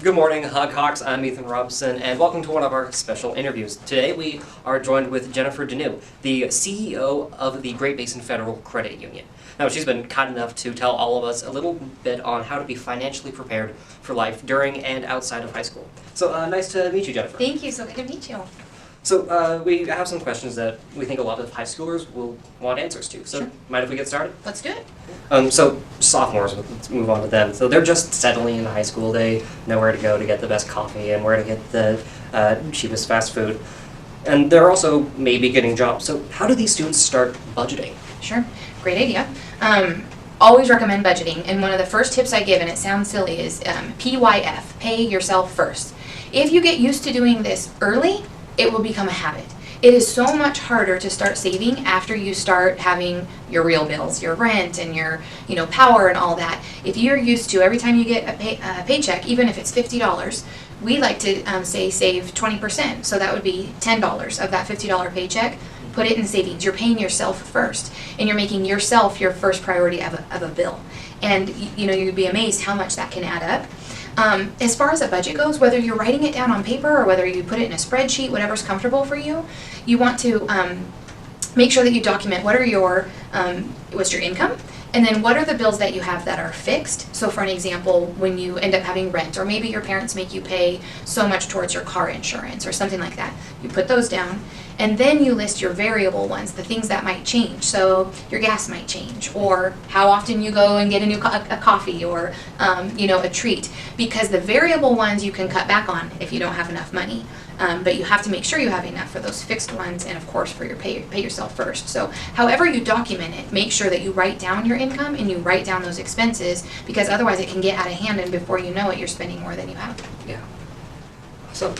Good morning, Hawks. I'm Ethan Robson, and welcome to one of our special interviews. Today we are joined with Jennifer Deneau, the CEO of the Great Basin Federal Credit Union. Now, she's been kind enough to tell all of us a little bit on how to be financially prepared for life during and outside of high school. So, nice to meet you, Jennifer. Thank you. So good to meet you. So, we have some questions that we think a lot of high schoolers will want answers to. So, Sure. Mind if we get started? Let's do it. So sophomores, let's move on to them. So they're just settling in high school. They know where to go to get the best coffee and where to get the cheapest fast food. And they're also maybe getting jobs. So how do these students start budgeting? Sure. Great idea. Always recommend budgeting. And one of the first tips I give, and it sounds silly, is PYF, pay yourself first. If you get used to doing this early, it will become a habit. It is so much harder to start saving after you start having your real bills, your rent and your, power and all that. If you're used to every time you get a paycheck, even if it's $50, we like to say save 20%. So that would be $10 of that $50 paycheck. Put it in savings. You're paying yourself first, and you're making yourself your first priority of a bill. And you'd be amazed how much that can add up. As far as a budget goes, whether you're writing it down on paper or whether you put it in a spreadsheet, whatever's comfortable for you, you want to make sure that you document what's your income, and then what are the bills that you have that are fixed. So for an example, when you end up having rent, or maybe your parents make you pay so much towards your car insurance or something like that, you put those down, and then you list your variable ones, the things that might change. So your gas might change, or how often you go and get a coffee, or a treat, because the variable ones you can cut back on if you don't have enough money. But you have to make sure you have enough for those fixed ones, and of course for your pay yourself first. So however you document it, make sure that you write down your income and you write down those expenses, because otherwise it can get out of hand, and before you know it, you're spending more than you have. Yeah. So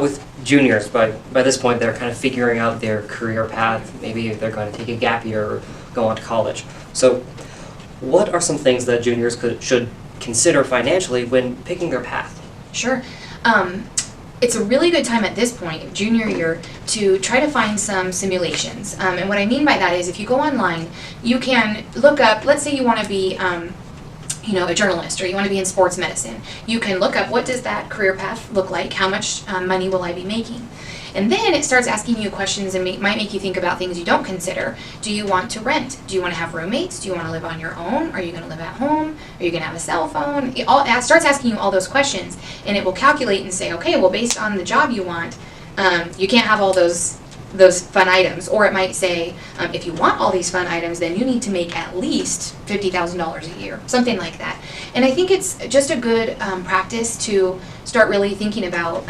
with juniors, by this point, they're kind of figuring out their career path. Maybe they're going to take a gap year or go on to college. So what are some things that juniors should consider financially when picking their path? Sure. It's a really good time at this point, junior year, to try to find some simulations. And what I mean by that is, if you go online, you can look up, let's say you want to be a journalist, or you want to be in sports medicine. You can look up, what does that career path look like? How much money will I be making? And then it starts asking you questions and might make you think about things you don't consider. Do you want to rent? Do you want to have roommates? Do you want to live on your own? Are you going to live at home? Are you going to have a cell phone? It starts asking you all those questions, and it will calculate and say, okay, well, based on the job you want, you can't have all those fun items. Or it might say, if you want all these fun items, then you need to make at least $50,000 a year, something like that. And I think it's just a good practice to start really thinking about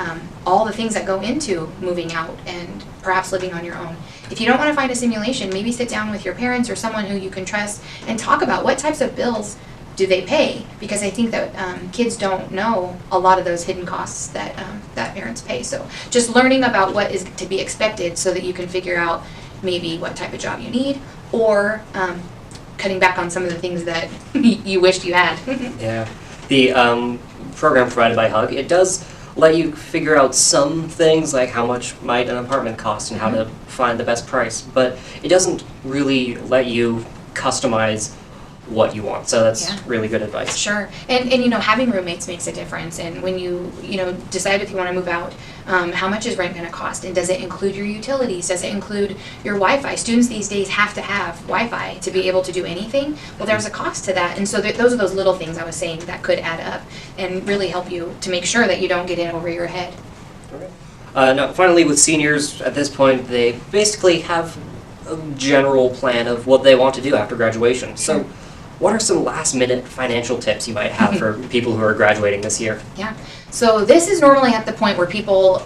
all the things that go into moving out and perhaps living on your own. If you don't want to find a simulation, maybe sit down with your parents or someone who you can trust and talk about what types of bills do they pay, because I think that kids don't know a lot of those hidden costs that parents pay. So just learning about what is to be expected so that you can figure out maybe what type of job you need, or cutting back on some of the things that you wished you had. Yeah. The program provided by HUG, it does let you figure out some things, like how much might an apartment cost and how to find the best price, but it doesn't really let you customize what you want. So that's really good advice. Sure. And having roommates makes a difference. And when you decide if you want to move out, how much is rent going to cost? And does it include your utilities? Does it include your Wi-Fi? Students these days have to have Wi-Fi to be able to do anything. Well, there's a cost to that. And so those are those little things I was saying that could add up and really help you to make sure that you don't get in over your head. Okay. Now, finally, with seniors, at this point, they basically have a general plan of what they want to do after graduation. So what are some last-minute financial tips you might have for people who are graduating this year? Yeah. So this is normally at the point where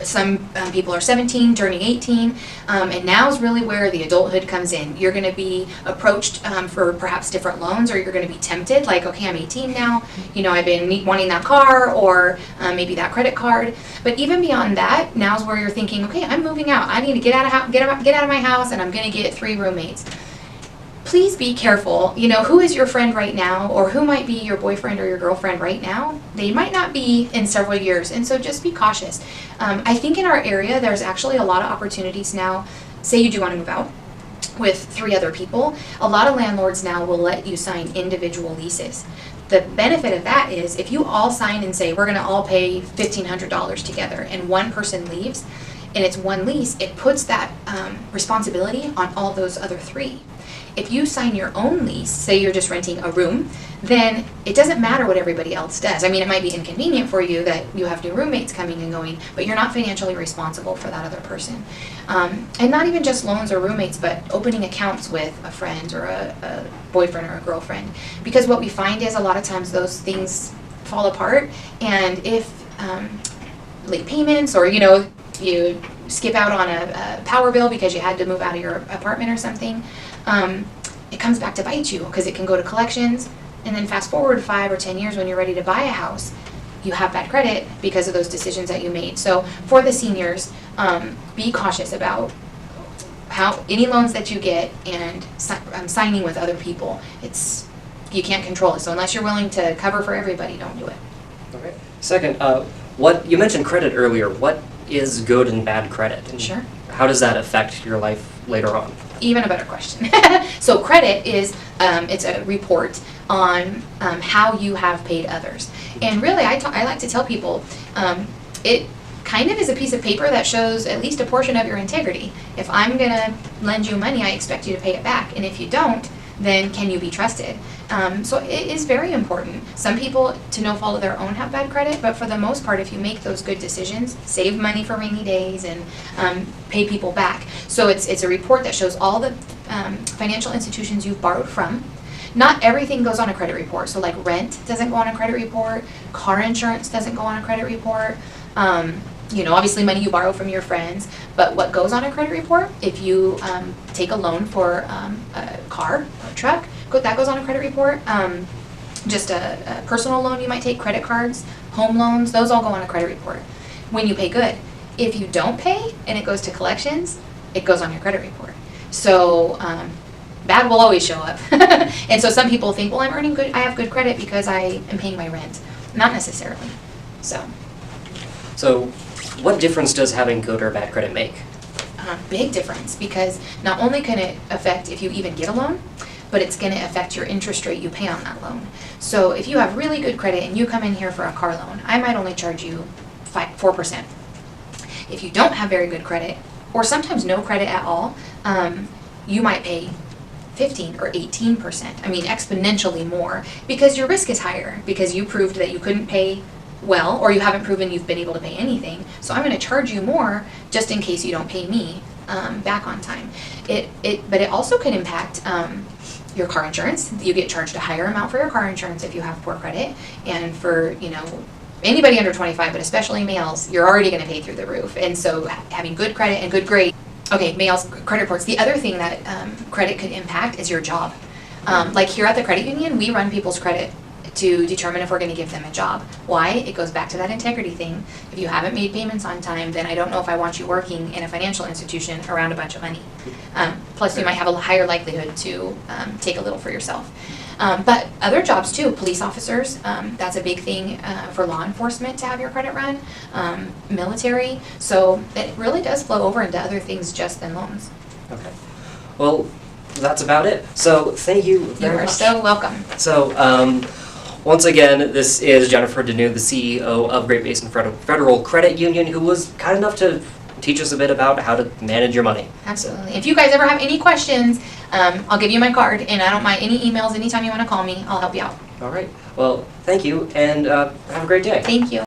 some people are 17, turning 18, and now is really where the adulthood comes in. You're going to be approached for perhaps different loans, or you're going to be tempted, like, okay, I'm 18 now, I've been wanting that car, or maybe that credit card. But even beyond that, now's where you're thinking, okay, I'm moving out. I need to get out of my house, and I'm going to get 3 roommates. Please be careful. Who is your friend right now, or who might be your boyfriend or your girlfriend right now? They might not be in several years, and so just be cautious. I think in our area, there's actually a lot of opportunities now. Say you do want to move out with 3 other people. A lot of landlords now will let you sign individual leases. the benefit of that is if you all sign and say, we're going to all pay $1,500 together, and one person leaves, and it's one lease, it puts that responsibility on all those other three. If you sign your own lease, say you're just renting a room, then it doesn't matter what everybody else does. I mean, it might be inconvenient for you that you have new roommates coming and going, but you're not financially responsible for that other person. And not even just loans or roommates, but opening accounts with a friend or a boyfriend or a girlfriend. Because what we find is a lot of times those things fall apart, and if late payments or, you skip out on a power bill because you had to move out of your apartment or something, it comes back to bite you because it can go to collections. And then fast forward 5 or 10 years when you're ready to buy a house, you have bad credit because of those decisions that you made. So for the seniors, be cautious about how any loans that you get and signing with other people. You can't control it. So unless you're willing to cover for everybody, don't do it. Okay. Second, what you mentioned credit earlier. What is good and bad credit? And Sure. how does that affect your life later on? Even a better question. So credit is, it's a report on how you have paid others. And really, I like to tell people, it kind of is a piece of paper that shows at least a portion of your integrity. If I'm going to lend you money, I expect you to pay it back. And if you don't, then can you be trusted? So it is very important. Some people, to no fault of their own, have bad credit, but for the most part, if you make those good decisions, save money for rainy days and pay people back. So it's a report that shows all the financial institutions you've borrowed from. Not everything goes on a credit report. So like rent doesn't go on a credit report, car insurance doesn't go on a credit report. Obviously money you borrow from your friends, but what goes on a credit report, if you take a loan for a car or a truck, that goes on a credit report. Just a personal loan you might take, credit cards, home loans, those all go on a credit report when you pay good. If you don't pay and it goes to collections, it goes on your credit report. So bad will always show up. And so some people think, well, I have good credit because I am paying my rent. Not necessarily. So what difference does having good or bad credit make? Big difference, because not only can it affect if you even get a loan, but it's going to affect your interest rate you pay on that loan. So if you have really good credit and you come in here for a car loan, I might only charge you 4%. If you don't have very good credit, or sometimes no credit at all, you might pay 15 or 18%. I mean, exponentially more, because your risk is higher, because you proved that you couldn't pay well, or you haven't proven you've been able to pay anything. So I'm going to charge you more just in case you don't pay me back on time. But it also can impact your car insurance. You get charged a higher amount for your car insurance if you have poor credit. And for, anybody under 25, but especially males, you're already going to pay through the roof. And so having good credit and good grade. Okay, males, credit reports. The other thing that credit could impact is your job. Like here at the credit union, we run people's credit to determine if we're going to give them a job. Why? It goes back to that integrity thing. If you haven't made payments on time, then I don't know if I want you working in a financial institution around a bunch of money. Plus, you might have a higher likelihood to take a little for yourself. But other jobs too, police officers, that's a big thing for law enforcement to have your credit run, military. So it really does flow over into other things just than loans. Okay. Well, that's about it. So thank you very much. You are so welcome. So once again, this is Jennifer Deneau, the CEO of Great Basin Federal Credit Union, who was kind enough to teach us a bit about how to manage your money. Absolutely. If you guys ever have any questions, I'll give you my card, and I don't mind any emails anytime you want to call me. I'll help you out. All right. Well, thank you, and have a great day. Thank you.